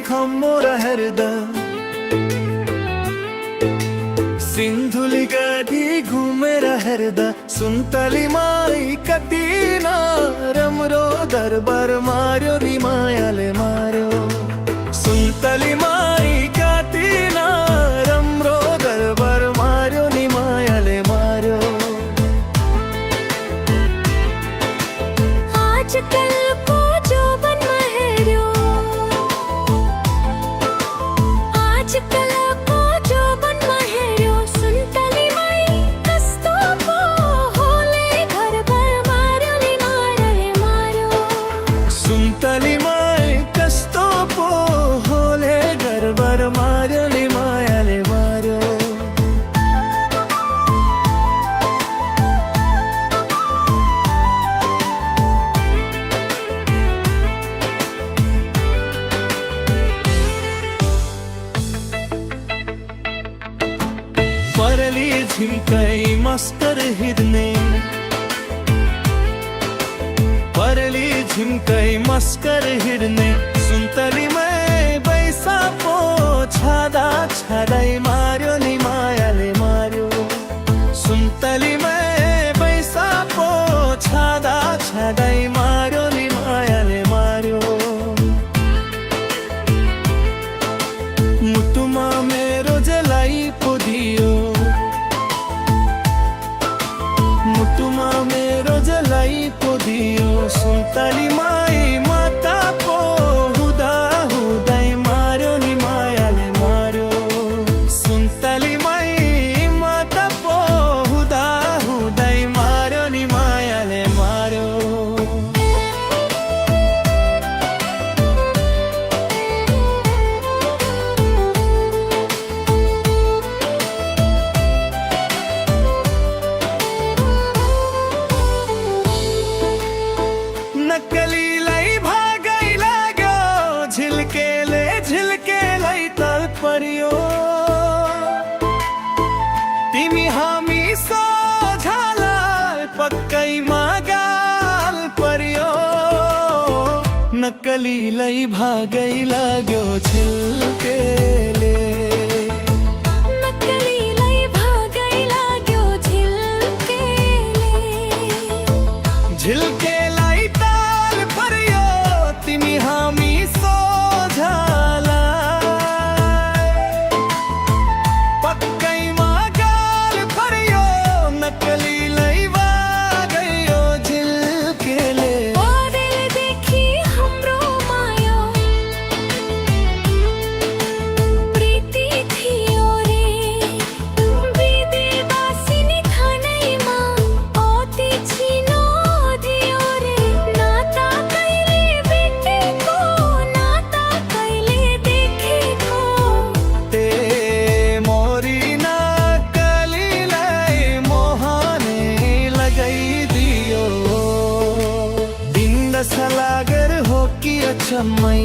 खम्मोरा हृदय सिंधुली गधी घूमेर हृदय सुन्तली माई कतिना रमरो दरबार मार्यो नी मायाले मार्यो सुन्तली माई कतिना रमरो दरबार मार्यो नी मायाले मार्यो आजकल को जो बन महर्यो आजकल को जो बन महर्यो सुन्तली माई कस्तो पो होले घर भर मार्यो नी मायाले मार्यो सुन्तली माई कस्तो पो होले घर भर मार्यो नी मायाले मार्यो परली झिम्कै मस्कर हिँड्ने परली झिम्कै मस्कर हिँड्ने सुन्तलीमै बैसा पो छादा छादै मार्यो नि मायाले मार्यो सुन्तलीमै बैसा पो छादा छादै मार्यो नि मायाले मार्यो मुटुमा मेरो जलाई पो दियो मुटुमा मेरो जलाई पो दियो सुन्तली माई माता पो हुँदा हुँदै मार्यो नि मायाले मार्यो सुन्तली माई माता पो हुँदा हुँदै मार्यो नि मायाले मार्यो नक्कलीलाई भागै लाग्यो झिल्केलाई तल पर्यो तिमी हामी सोझालाई पक्कैमा गाल पर्यो नक्कलीलाई भागै लाग्यो झिल्केले नक्कलीलाई भागै लाग्यो झिल्केले झिल्केलाई ताल पर्यो तिमी हामी सोझालाई पक्कैमा गाल पर्यो नक्कलीलाई भागयो झिल्केले देखि हाम्रो माया प्रीति थियो रे बिदे बासिनी खानैमा अति छिनो दियो रे नाता कहिले भेटेको नाता कहिले देखेको ते मोरी नक्कलीलाई मोहने लगाइदियो दिन दशा लागर हो कि अचम्मै